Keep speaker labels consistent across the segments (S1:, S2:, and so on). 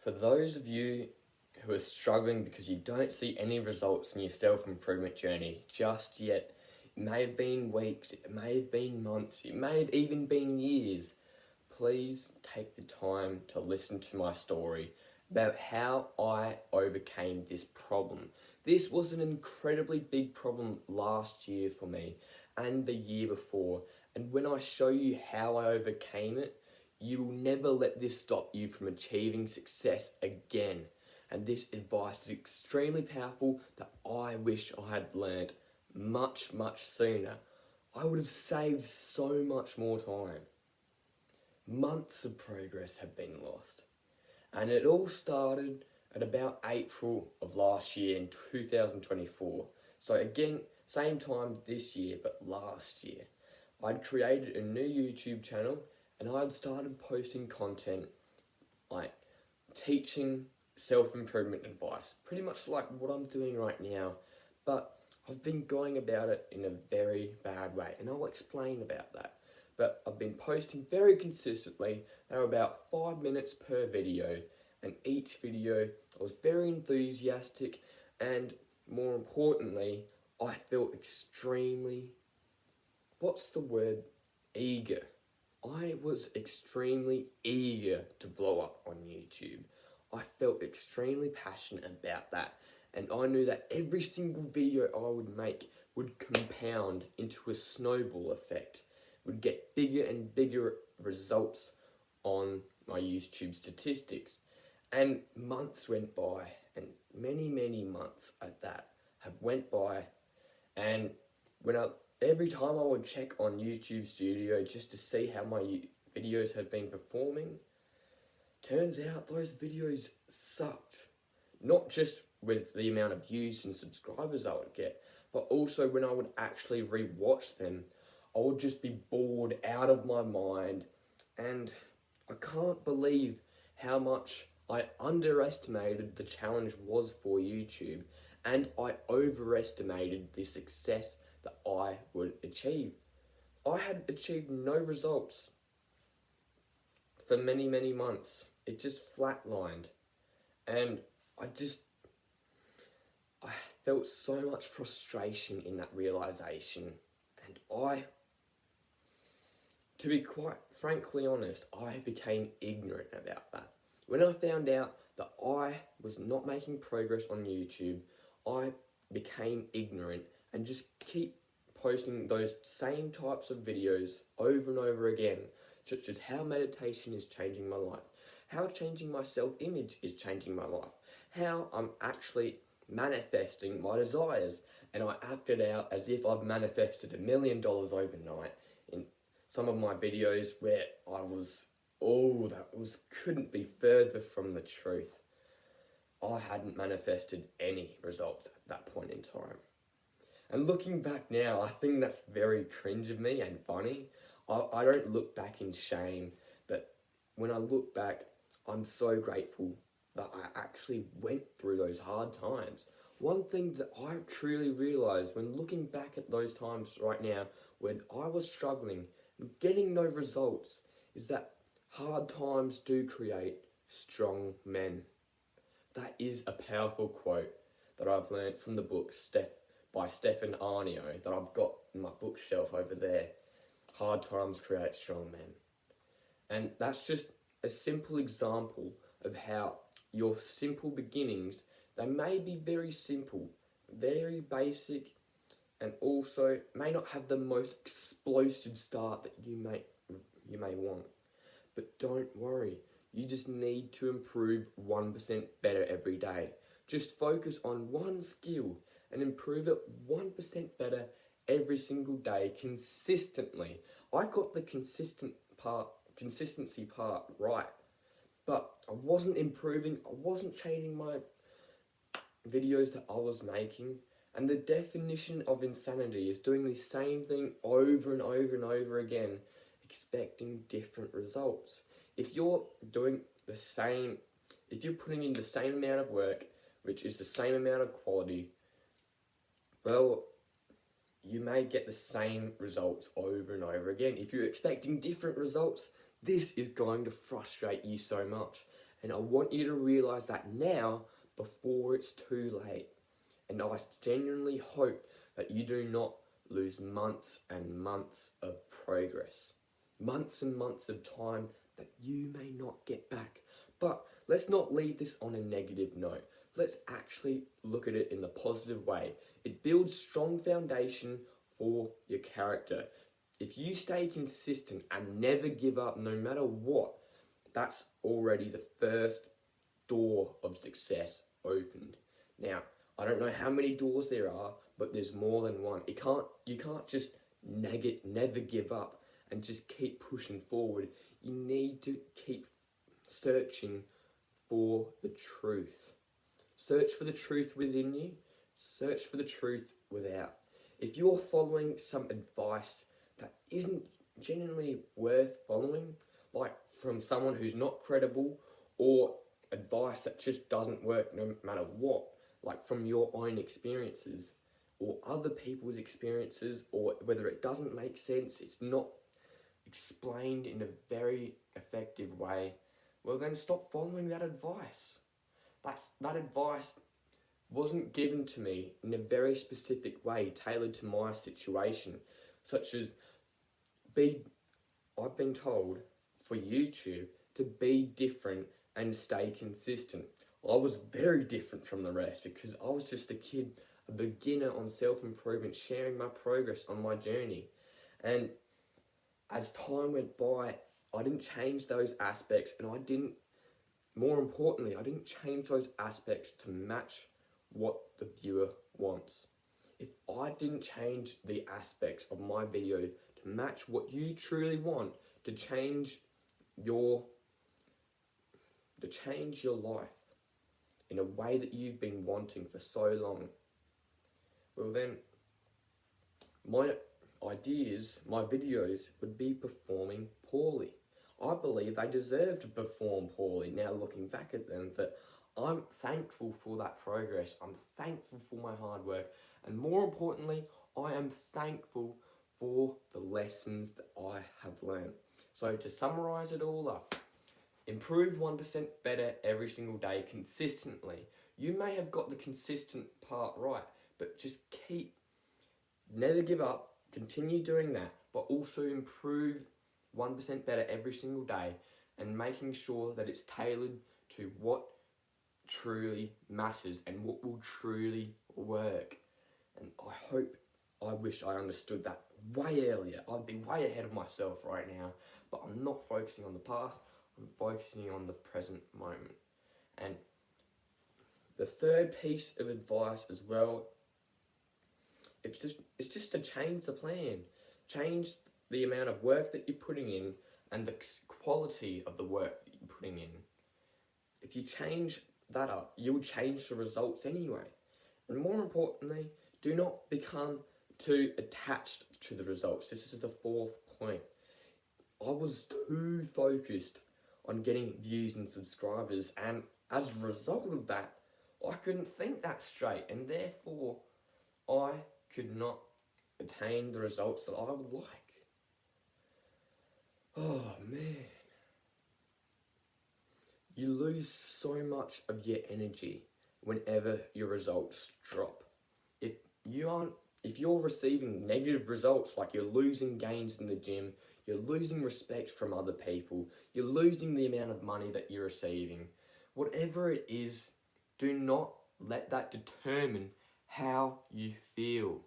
S1: For those of you who are struggling because you don't see any results in your self-improvement journey just yet, it may have been weeks, it may have been months, it may have even been years, please take the time to listen to my story about how I overcame this problem. This was an incredibly big problem last year for me and the year before, and when I show you how I overcame it, you will never let this stop you from achieving success again. And this advice is extremely powerful that I wish I had learnt much sooner. I would have saved so much more time. Months of progress have been lost. And it all started at about April of last year in 2024. So again, same time this year, but last year. I'd created a new YouTube channel and I'd started posting content like teaching self-improvement advice, pretty much like what I'm doing right now, but I've been going about it in a very bad way, and I'll explain about that. But I've been posting very consistently. They're about 5 minutes per video, and each video I was very enthusiastic, and more importantly, I felt extremely, eager. I was extremely eager to blow up on YouTube. I felt extremely passionate about that, and I knew that every single video I would make would compound into a snowball effect, would get bigger and bigger results on my YouTube statistics. And months went by, and many months at that have went by, and every time I would check on YouTube Studio just to see how my videos had been performing, turns out those videos sucked. Not just with the amount of views and subscribers I would get, but also when I would actually re-watch them, I would just be bored out of my mind, and I can't believe how much I underestimated the challenge was for YouTube, and I overestimated the success that I would achieve. I had achieved no results for many months. It just flatlined, and I felt so much frustration in that realization, and to be quite frankly honest, I became ignorant about that. When I found out that I was not making progress on YouTube, I became ignorant and just keep posting those same types of videos over and over again, such as how meditation is changing my life, how changing my self-image is changing my life, how I'm actually manifesting my desires, and I acted out as if I've manifested $1 million overnight in some of my videos where couldn't be further from the truth. I hadn't manifested any results at that point in time. And looking back now, I think that's very cringe of me and funny. I don't look back in shame, but when I look back, I'm so grateful that I actually went through those hard times. One thing that I truly realised when looking back at those times right now, when I was struggling and getting no results, is that hard times do create strong men. That is a powerful quote that I've learned from the book by Stephen Arnio that I've got in my bookshelf over there. Hard times create strong men. And that's just a simple example of how your simple beginnings, they may be very simple, very basic, and also may not have the most explosive start that you may want. But don't worry, you just need to improve 1% better every day. Just focus on one skill and improve it 1% better every single day consistently. I got the consistency part right, but I wasn't improving, I wasn't changing my videos that I was making. And the definition of insanity is doing the same thing over and over again, expecting different results. If you're putting in the same amount of work, which is the same amount of quality, well, you may get the same results over and over again. If you're expecting different results, this is going to frustrate you so much. And I want you to realize that now before it's too late. And I genuinely hope that you do not lose months and months of progress. Months and months of time that you may not get back. But let's not leave this on a negative note. Let's actually look at it in the positive way. It builds strong foundation for your character. If you stay consistent and never give up no matter what, that's already the first door of success opened. Now, I don't know how many doors there are, but there's more than one. You can't just never give up and just keep pushing forward. You need to keep searching for the truth. Search for the truth within you. Search for the truth without. If you're following some advice that isn't genuinely worth following, like from someone who's not credible, or advice that just doesn't work no matter what, like from your own experiences or other people's experiences, or whether it doesn't make sense, it's not explained in a very effective way, well then stop following that advice. That advice wasn't given to me in a very specific way, tailored to my situation, such as I've been told for YouTube to be different and stay consistent. I was very different from the rest because I was just a kid, a beginner on self-improvement, sharing my progress on my journey. And as time went by, I didn't change those aspects, and more importantly, I didn't change those aspects to match what the viewer wants. If I didn't change the aspects of my video to match what you truly want, to change your life in a way that you've been wanting for so long, well then my videos would be performing poorly. I believe they deserve to perform poorly now looking back at them, but I'm thankful for that progress. I'm thankful for my hard work, and more importantly, I am thankful for the lessons that I have learned. So to summarize it all up, improve 1% better every single day consistently. You may have got the consistent part right, but just never give up, continue doing that, but also improve 1% better every single day, and making sure that it's tailored to what truly matters and what will truly work. And I wish I understood that way earlier. I'd be way ahead of myself right now, but I'm not focusing on the past, I'm focusing on the present moment. And the third piece of advice as well, it's just to change the plan. Change the amount of work that you're putting in and the quality of the work that you're putting in. If you change that up, you'll change the results anyway. And more importantly, do not become too attached to the results. This is the fourth point. I was too focused on getting views and subscribers, and as a result of that, I couldn't think that straight, and therefore I could not attain the results that I would like. Oh man. You lose so much of your energy whenever your results drop. If you're receiving negative results, like you're losing gains in the gym, you're losing respect from other people, you're losing the amount of money that you're receiving, whatever it is, do not let that determine how you feel.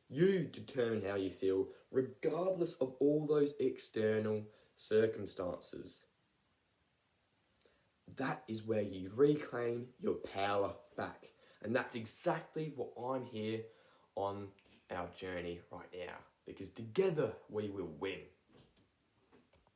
S1: You determine how you feel, regardless of all those external circumstances. That is where you reclaim your power back. And that's exactly what I'm here on our journey right now. Because together we will win.